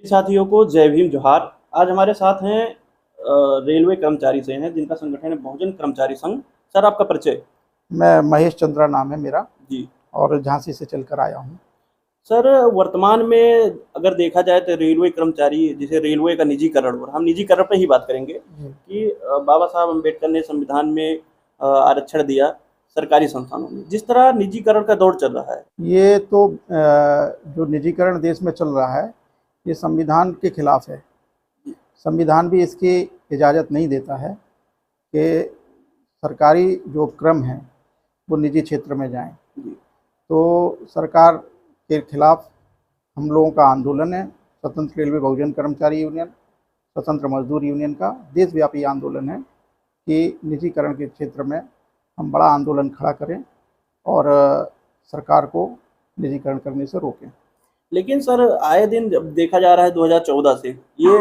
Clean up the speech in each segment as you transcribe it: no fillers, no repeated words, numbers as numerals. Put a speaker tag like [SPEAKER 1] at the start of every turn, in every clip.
[SPEAKER 1] साथियों को जय भीम जोहार। आज हमारे साथ हैं रेलवे कर्मचारी से हैं जिनका संगठन है बहुजन कर्मचारी संघ। सर आपका परिचय।
[SPEAKER 2] मैं महेश चंद्रा नाम है मेरा
[SPEAKER 1] जी
[SPEAKER 2] और झांसी से चलकर आया हूँ।
[SPEAKER 1] सर, वर्तमान में अगर देखा जाए तो रेलवे कर्मचारी जिसे रेलवे का निजीकरण, और हम निजीकरण पे ही बात करेंगे कि बाबा साहब अम्बेडकर ने संविधान में आरक्षण दिया सरकारी संस्थानों में, जिस तरह निजीकरण का दौर चल रहा है।
[SPEAKER 2] ये तो जो निजीकरण देश में चल रहा है ये संविधान के खिलाफ है। संविधान भी इसकी इजाज़त नहीं देता है कि सरकारी जो उपक्रम हैं वो निजी क्षेत्र में जाएं। तो सरकार के खिलाफ हम लोगों का आंदोलन है। स्वतंत्र रेलवे बहुजन कर्मचारी यूनियन, स्वतंत्र मजदूर यूनियन का देशव्यापी आंदोलन है कि निजीकरण के क्षेत्र में हम बड़ा आंदोलन खड़ा करें और सरकार को निजीकरण करने से रोकें।
[SPEAKER 1] लेकिन सर, आए दिन जब देखा जा रहा है 2014 से ये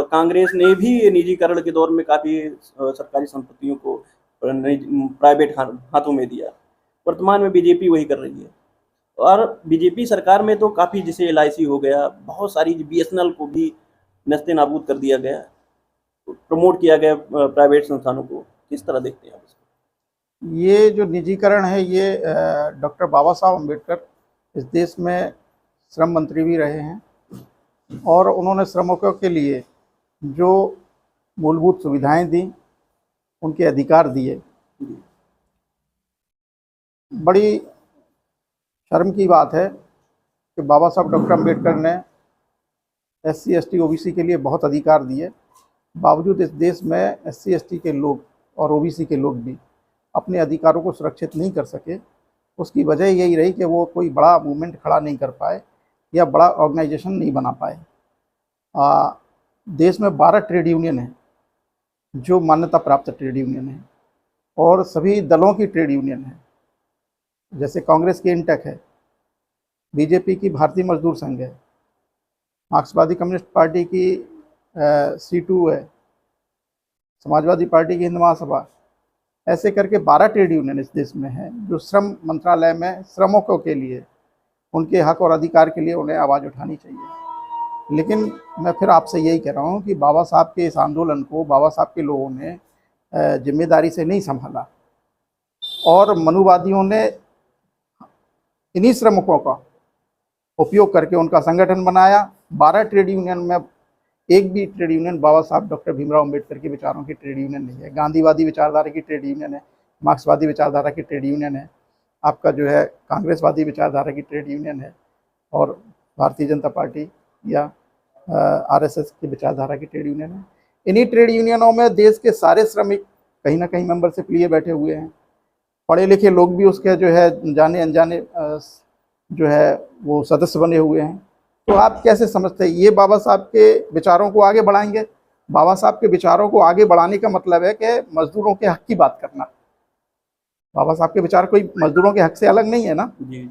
[SPEAKER 1] कांग्रेस ने भी निजीकरण के दौर में काफ़ी सरकारी संपत्तियों को प्राइवेट हाथों में दिया। वर्तमान में बीजेपी वही कर रही है, और बीजेपी सरकार में तो काफ़ी, जैसे LIC हो गया, बहुत सारी BSNL को भी नस्ते नाबूद कर दिया गया, प्रमोट किया गया प्राइवेट संस्थानों को। किस तरह देखते हैं आप इसको?
[SPEAKER 2] ये जो निजीकरण है ये डॉक्टर बाबा साहब अम्बेडकर इस देश में श्रम मंत्री भी रहे हैं और उन्होंने श्रमिकों के लिए जो मूलभूत सुविधाएं दी, उनके अधिकार दिए। बड़ी शर्म की बात है कि बाबा साहब डॉक्टर अम्बेडकर ने SC ST OBC के लिए बहुत अधिकार दिए, बावजूद इस देश में SC ST के लोग और OBC के लोग भी अपने अधिकारों को सुरक्षित नहीं कर सके। उसकी वजह यही रही कि वो कोई बड़ा मूवमेंट खड़ा नहीं कर पाए या बड़ा ऑर्गेनाइजेशन नहीं बना पाए। देश में 12 ट्रेड यूनियन हैं जो मान्यता प्राप्त ट्रेड यूनियन हैं और सभी दलों की ट्रेड यूनियन है। जैसे कांग्रेस की इंटेक है, बीजेपी की भारतीय मजदूर संघ है, मार्क्सवादी कम्युनिस्ट पार्टी की C2 है, समाजवादी पार्टी की हिंद महासभा। ऐसे करके 12 ट्रेड यूनियन इस देश में हैं जो श्रम मंत्रालय में श्रमिकों के लिए, उनके हक और अधिकार के लिए उन्हें आवाज़ उठानी चाहिए। लेकिन मैं फिर आपसे यही कह रहा हूँ कि बाबा साहब के इस आंदोलन को बाबा साहब के लोगों ने जिम्मेदारी से नहीं संभाला और मनुवादियों ने इन्हीं श्रमिकों का उपयोग करके उनका संगठन बनाया। 12 ट्रेड यूनियन में एक भी ट्रेड यूनियन बाबा साहब डॉक्टर भीमराव अम्बेडकर के विचारों की ट्रेड यूनियन नहीं है। गांधीवादी विचारधारा की ट्रेड यूनियन है, मार्क्सवादी विचारधारा की ट्रेड यूनियन है, आपका जो है कांग्रेसवादी विचारधारा की ट्रेड यूनियन है, और भारतीय जनता पार्टी या RSS की विचारधारा की ट्रेड यूनियन है। इन्हीं ट्रेड यूनियनों में देश के सारे श्रमिक कहीं ना कहीं मेंबरशिप लिए बैठे हुए हैं। पढ़े लिखे लोग भी उसके जो है जाने अनजाने जो है वो सदस्य बने हुए हैं। तो आप कैसे समझते हैं ये बाबा साहब के विचारों को आगे बढ़ाएंगे? बाबा साहब के विचारों को आगे बढ़ाने का मतलब है कि मजदूरों के हक की बात करना। बाबा साहब के विचार कोई मजदूरों के हक से अलग नहीं है ना।
[SPEAKER 1] जी।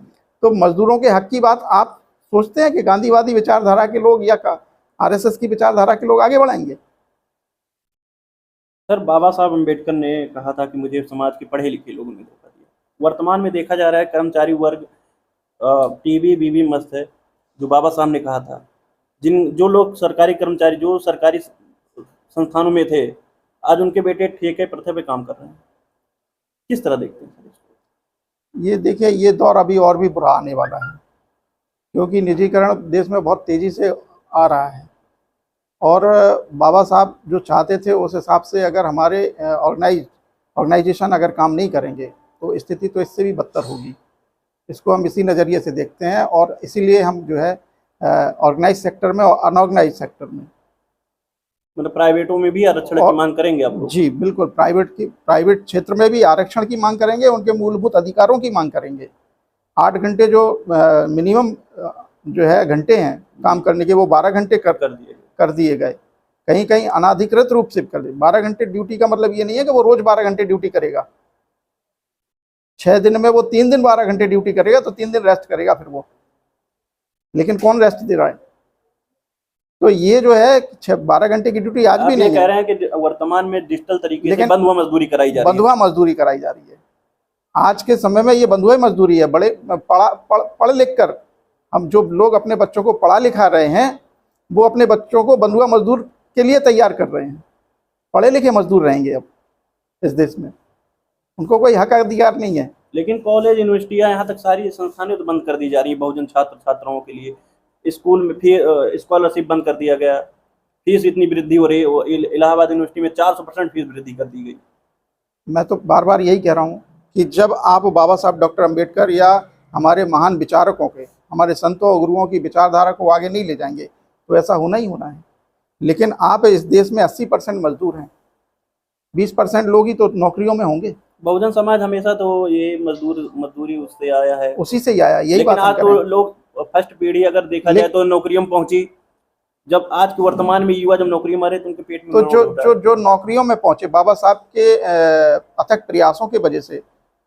[SPEAKER 2] तो मजदूरों के हक की बात आप सोचते हैं कि गांधीवादी विचारधारा के लोग या RSS की विचारधारा के लोग आगे बढ़ाएंगे?
[SPEAKER 1] सर, बाबा साहब अम्बेडकर ने कहा था कि मुझे समाज के पढ़े लिखे लोगों ने धोखा दिया। वर्तमान में देखा जा रहा है कर्मचारी वर्ग टीवी बीवी मस्त है, जो बाबा साहब ने कहा था। जो लोग सरकारी कर्मचारी जो सरकारी संस्थानों में थे, आज उनके बेटे ठेके प्रथा पे काम कर रहे हैं। किस तरह देखते हैं सर इसको?
[SPEAKER 2] ये देखिए, ये दौर अभी और भी बुरा आने वाला है क्योंकि निजीकरण देश में बहुत तेज़ी से आ रहा है और बाबा साहब जो चाहते थे उस हिसाब से अगर हमारे ऑर्गेनाइजेशन अगर काम नहीं करेंगे तो स्थिति तो इससे भी बदतर होगी। इसको हम इसी नज़रिए से देखते हैं और इसीलिए हम जो है ऑर्गेनाइज सेक्टर में और अनऑर्गेनाइज सेक्टर में,
[SPEAKER 1] मतलब प्राइवेटों में भी आरक्षण की मांग करेंगे आप लोग?
[SPEAKER 2] जी बिल्कुल, प्राइवेट क्षेत्र में भी आरक्षण की मांग करेंगे, उनके मूलभूत अधिकारों की मांग करेंगे। 8 घंटे जो मिनिमम जो है घंटे हैं काम करने के, वो 12 घंटे कर दिए गए। कहीं कहीं अनाधिकृत रूप से कर दिए। 12 घंटे ड्यूटी का मतलब ये नहीं है कि वो रोज 12 घंटे ड्यूटी करेगा। 6 दिन में वो 3 दिन 12 घंटे ड्यूटी करेगा तो 3 दिन रेस्ट करेगा फिर वो। लेकिन कौन रेस्ट दे रहा है? तो ये जो है 12 घंटे की ड्यूटी आज भी नहीं
[SPEAKER 1] कह रहे हैं कि वर्तमान में डिजिटल तरीके से बंधुआ मजदूरी कराई जा रही है।
[SPEAKER 2] बंधुआ मजदूरी कराई जा रही है आज के समय में। ये बंधुआ मजदूरी है। बड़े पढ़ लिख कर हम जो लोग अपने बच्चों को पढ़ा लिखा रहे हैं, वो अपने बच्चों को बंधुआ मजदूर के लिए तैयार कर रहे हैं। पढ़े लिखे मजदूर रहेंगे अब इस देश में, उनको कोई हक अधिकार नहीं है।
[SPEAKER 1] लेकिन कॉलेज यूनिवर्सिटियां यहाँ तक सारी संस्थानें तो बंद कर दी जा रही है बहुजन छात्र छात्राओं के लिए। स्कूल में फी स्कॉलरशिप बंद कर दिया गया, फीस इतनी वृद्धि हो रही है, इलाहाबाद यूनिवर्सिटी में 400% फीस वृद्धि कर दी गई।
[SPEAKER 2] मैं तो बार बार यही कह रहा हूँ कि जब आप बाबा साहब डॉक्टर अम्बेडकर या हमारे महान विचारकों के, हमारे संतों और गुरुओं की विचारधारा को आगे नहीं ले जाएंगे तो ऐसा होना ही होना है। लेकिन आप इस देश में 80% मजदूर हैं, 20% लोग ही तो नौकरियों में होंगे।
[SPEAKER 1] बहुजन समाज हमेशा तो ये मजदूरी उससे आया है,
[SPEAKER 2] उसी से ही आया, यही
[SPEAKER 1] लेकिन
[SPEAKER 2] बात हम
[SPEAKER 1] आज
[SPEAKER 2] कह
[SPEAKER 1] तो
[SPEAKER 2] रहे हैं।
[SPEAKER 1] लोग फर्स्ट पीढ़ी अगर देखा जाए तो नौकरियों में पहुंची। जब आज के वर्तमान में युवा जब नौकरी मारे तो उनके पेट में
[SPEAKER 2] तो
[SPEAKER 1] मरोड़ होता है।
[SPEAKER 2] जो नौकरियों में पहुंचे बाबा साहब के अथक प्रयासों की वजह से,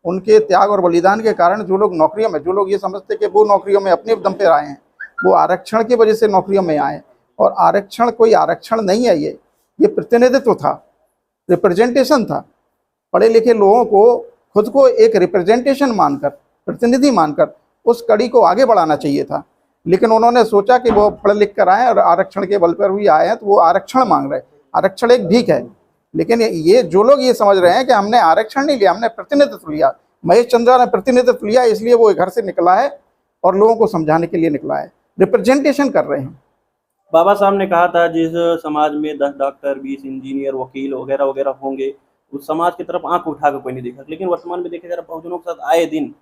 [SPEAKER 2] उनके त्याग और बलिदान के कारण जो लोग नौकरियों में, जो लोग ये समझते कि वो नौकरियों में अपने दम पे आए हैं, वो आरक्षण की वजह से नौकरियों में आए। और आरक्षण कोई आरक्षण नहीं है, ये प्रतिनिधित्व था, रिप्रेजेंटेशन था। पढ़े लिखे लोगों को खुद को एक रिप्रेजेंटेशन मानकर, प्रतिनिधि मानकर उस कड़ी को आगे बढ़ाना चाहिए था। लेकिन उन्होंने सोचा कि वो पढ़ लिख कर आए और आरक्षण के बल पर भी आए हैं तो वो आरक्षण मांग रहे। आरक्षण एक भीख है, लेकिन ये जो लोग ये समझ रहे हैं कि हमने आरक्षण नहीं लिया, हमने प्रतिनिधित्व लिया, महेश चंद्रा ने प्रतिनिधित्व लिया, इसलिए वो घर से निकला है और लोगों को समझाने के लिए निकला है, रिप्रेजेंटेशन कर रहे हैं।
[SPEAKER 1] बाबा साहब ने कहा था जिस समाज में 10 डॉक्टर, 20 इंजीनियर, वकील वगैरह वगैरह होंगे, उस समाज की तरफ आंख उठाकर कोई नहीं देखा। लेकिन वर्तमान में देखा जा रहा है बहुजनों के साथ आए दिन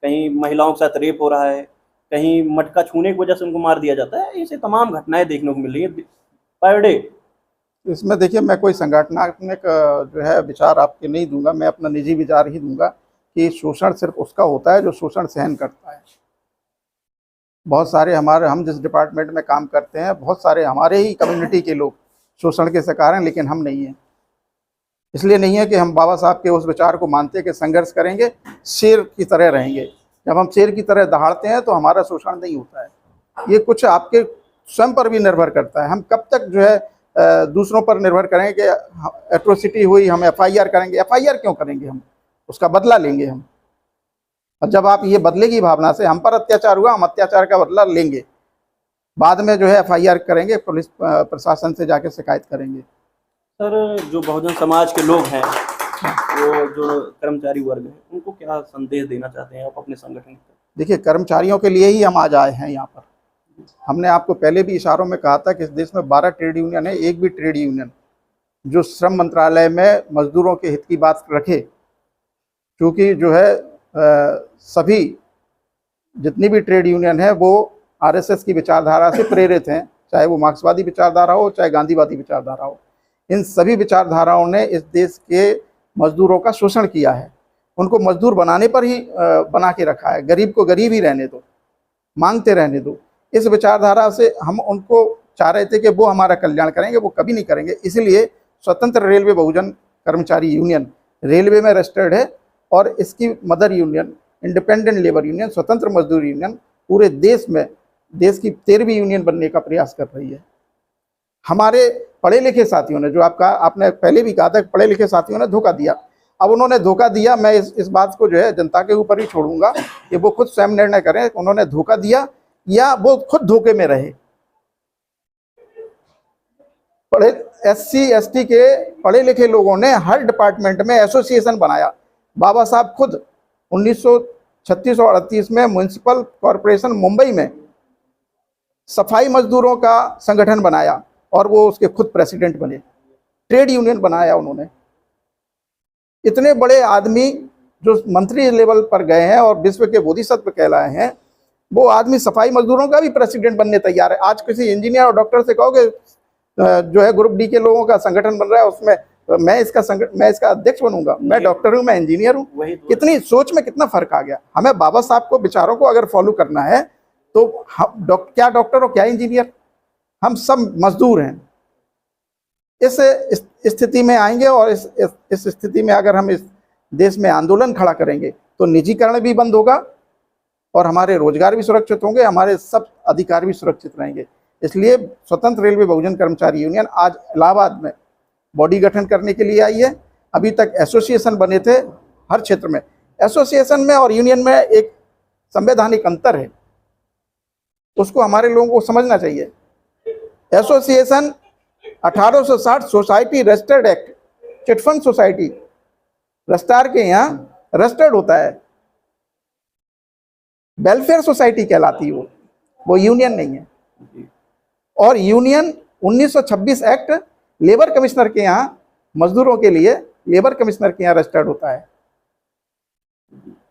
[SPEAKER 1] कहीं महिलाओं के साथ रेप हो रहा है, कहीं मटका छूने की वजह से उनको मार दिया जाता है। ऐसे तमाम घटनाएं देखने को मिल रही है पर डे।
[SPEAKER 2] इसमें देखिए, मैं कोई संगठनात्मक जो है विचार आपके नहीं दूंगा, मैं अपना निजी विचार ही दूंगा कि शोषण सिर्फ उसका होता है जो शोषण सहन करता है। बहुत सारे हम जिस डिपार्टमेंट में काम करते हैं, बहुत सारे हमारे ही कम्युनिटी के लोग शोषण के शिकार हैं, लेकिन हम नहीं हैं। इसलिए नहीं है कि हम बाबा साहब के उस विचार को मानते हैं कि संघर्ष करेंगे, शेर की तरह रहेंगे। जब हम शेर की तरह दहाड़ते हैं तो हमारा शोषण नहीं होता है। ये कुछ आपके स्वयं पर भी निर्भर करता है। हम कब तक जो है दूसरों पर निर्भर करेंगे कि एट्रोसिटी हुई हम FIR करेंगे। FIR क्यों करेंगे? हम उसका बदला लेंगे हम। और जब आप ये बदले की भावना से, हम पर अत्याचार हुआ, हम अत्याचार का बदला लेंगे, बाद में जो है FIR करेंगे, पुलिस प्रशासन से जाके शिकायत करेंगे।
[SPEAKER 1] सर, जो बहुजन समाज के लोग हैं, वो जो कर्मचारी वर्ग है, उनको क्या संदेश देना चाहते हैं आप अपने संगठन को?
[SPEAKER 2] देखिए, कर्मचारियों के लिए ही हम आज आए हैं यहाँ पर। हमने आपको पहले भी इशारों में कहा था कि इस देश में 12 ट्रेड यूनियन है, एक भी ट्रेड यूनियन जो श्रम मंत्रालय में मजदूरों के हित की बात रखे। क्योंकि जो है सभी जितनी भी ट्रेड यूनियन है वो RSS की विचारधारा से प्रेरित हैं, चाहे वो मार्क्सवादी विचारधारा हो, चाहे गांधीवादी विचारधारा हो। इन सभी विचारधाराओं ने इस देश के मजदूरों का शोषण किया है, उनको मजदूर बनाने पर ही बना के रखा है। गरीब को गरीब ही रहने दो, मांगते रहने दो। इस विचारधारा से हम उनको चाह रहे थे कि वो हमारा कल्याण करेंगे, वो कभी नहीं करेंगे। इसलिए स्वतंत्र रेलवे बहुजन कर्मचारी यूनियन रेलवे में रजिस्टर्ड है और इसकी mother union independent labour union, स्वतंत्र मजदूर यूनियन, पूरे देश में देश की 13वीं यूनियन बनने का प्रयास कर रही है। हमारे पढ़े लिखे साथियों ने, जो आपने पहले भी कहा था, पढ़े लिखे साथियों ने धोखा दिया। अब उन्होंने धोखा दिया, मैं इस बात को जो है जनता के ऊपर ही छोड़ूंगा कि वो खुद स्वयं निर्णय करें। उन्होंने धोखा दिया या वो खुद धोखे में रहे। पढ़े SC ST के पढ़े लिखे लोगों ने हर डिपार्टमेंट में एसोसिएशन बनाया। बाबा साहब खुद 1936 और 38 में म्युनिसिपल कॉरपोरेशन मुंबई में सफाई मजदूरों का संगठन बनाया और वो उसके खुद प्रेसिडेंट बने। ट्रेड यूनियन बनाया उन्होंने। इतने बड़े आदमी जो मंत्री लेवल पर गए हैं और विश्व के बोधिसत्व कहलाए हैं, वो आदमी सफाई मजदूरों का भी प्रेसिडेंट बनने तैयार है। आज किसी इंजीनियर और डॉक्टर से कहोगे जो है ग्रुप D के लोगों का संगठन बन रहा है, उसमें मैं इसका अध्यक्ष बनूंगा। मैं डॉक्टर हूं, मैं इंजीनियर हूं। कितनी सोच में कितना फर्क आ गया। हमें बाबा साहब को विचारों को अगर फॉलो करना है तो क्या डॉक्टर और क्या इंजीनियर, हम सब मजदूर हैं। इस स्थिति में आएंगे और इस स्थिति में अगर हम इस देश में आंदोलन खड़ा करेंगे तो निजीकरण भी बंद होगा और हमारे रोजगार भी सुरक्षित होंगे, हमारे सब अधिकार भी सुरक्षित रहेंगे। इसलिए स्वतंत्र रेलवे बहुजन कर्मचारी यूनियन आज इलाहाबाद में बॉडी गठन करने के लिए आई है। अभी तक एसोसिएशन बने थे हर क्षेत्र में। एसोसिएशन में और यूनियन में एक संवैधानिक अंतर है, उसको हमारे लोगों को समझना चाहिए। Association 1860 society registered act, chit fund society registrar के यहाँ रजिस्टर्ड होता है, वेलफेयर सोसाइटी कहलाती है वो यूनियन नहीं है। और यूनियन 1926 एक्ट लेबर कमिश्नर के यहाँ मजदूरों के लिए लेबर कमिश्नर के यहाँ रजिस्टर्ड होता है।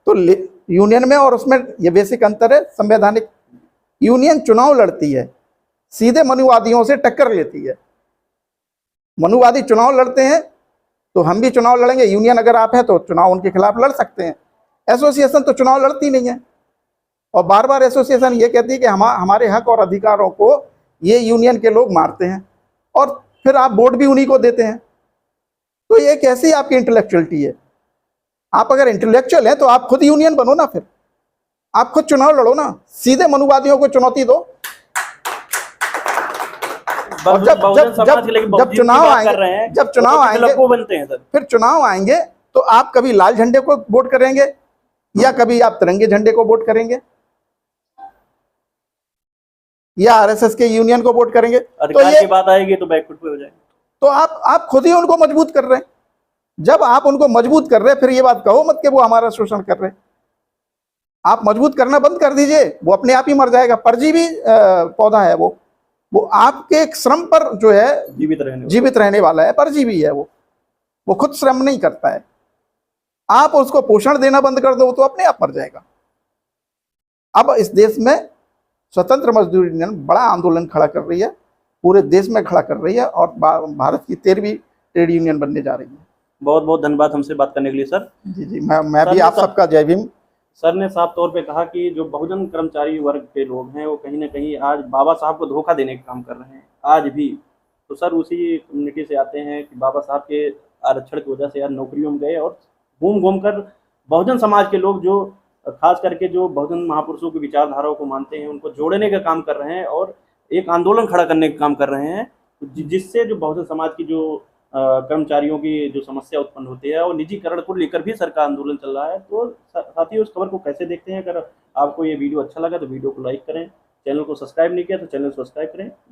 [SPEAKER 2] तो यूनियन में और उसमें ये बेसिक अंतर है संवैधानिक। यूनियन चुनाव लड़ती है, सीधे मनुवादियों से टक्कर लेती है। मनुवादी चुनाव लड़ते हैं तो हम भी चुनाव लड़ेंगे, यूनियन अगर आप है तो चुनाव उनके खिलाफ लड़ सकते हैं। एसोसिएशन तो चुनाव लड़ती नहीं है, और बार बार एसोसिएशन ये कहती है कि हमारे हक और अधिकारों को ये यूनियन के लोग मारते हैं, और फिर आप वोट भी उन्हीं को देते हैं। तो ये कैसी आपकी इंटेलेक्चुअलिटी है? आप अगर इंटेलेक्चुअल हैं तो आप खुद यूनियन बनो ना, फिर आप खुद चुनाव लड़ो ना, सीधे मनुवादियों को चुनौती दो। और जब चुनाव आएंगे
[SPEAKER 1] बनते हैं सर,
[SPEAKER 2] फिर चुनाव आएंगे तो आप कभी लाल झंडे को वोट करेंगे या कभी आप तिरंगे झंडे को वोट करेंगे या आरएसएस के यूनियन को वोट करेंगे। तो ये
[SPEAKER 1] बात आएगी तो बैकफुट पे हो जाएगा।
[SPEAKER 2] तो आप खुद ही उनको मजबूत कर रहे हैं। जब आप उनको मजबूत कर रहे हैं फिर ये बात कहो मत कि वो हमारा शोषण कर रहे हैं। आप मजबूत करना बंद कर दीजिए, वो अपने आप ही मर जाएगा। परजीवी पौधा है वो आपके श्रम पर जो है जीवित रहने वाला है, परजीवी है वो खुद श्रम नहीं करता है। आप उसको पोषण देना बंद कर दो तो अपने आप मर जाएगा। अब इस देश में स्वतंत्र मजदूर यूनियन बड़ा आंदोलन खड़ा कर रही है, पूरे देश में खड़ा कर रही है, और भारत की 13वीं ट्रेड यूनियन बनने जा रही है।
[SPEAKER 1] बहुत बहुत धन्यवाद हमसे बात करने के लिए सर।
[SPEAKER 2] जी मैं भी आप सबका जय भीम।
[SPEAKER 1] सर ने साफ तौर पे कहा कि जो बहुजन कर्मचारी वर्ग के लोग हैं वो कहीं ना कहीं आज बाबा साहब को धोखा देने का काम कर रहे हैं आज भी। तो सर उसी कम्युनिटी से आते हैं कि बाबा साहब के आरक्षण की वजह से यार नौकरियों में गए, और घूम घूम कर बहुजन समाज के लोग जो खास करके जो बहुजन महापुरुषों की विचारधाराओं को मानते हैं उनको जोड़ने का काम कर रहे हैं और एक आंदोलन खड़ा करने का काम कर रहे हैं, जिससे जो बहुजन समाज की जो कर्मचारियों की जो समस्या उत्पन्न होती है और निजीकरण को लेकर भी सरकार आंदोलन चल रहा है। तो साथियों उस खबर को कैसे देखते हैं? अगर आपको ये वीडियो अच्छा लगा तो वीडियो को लाइक करें, चैनल को सब्सक्राइब नहीं किया तो चैनल सब्सक्राइब करें।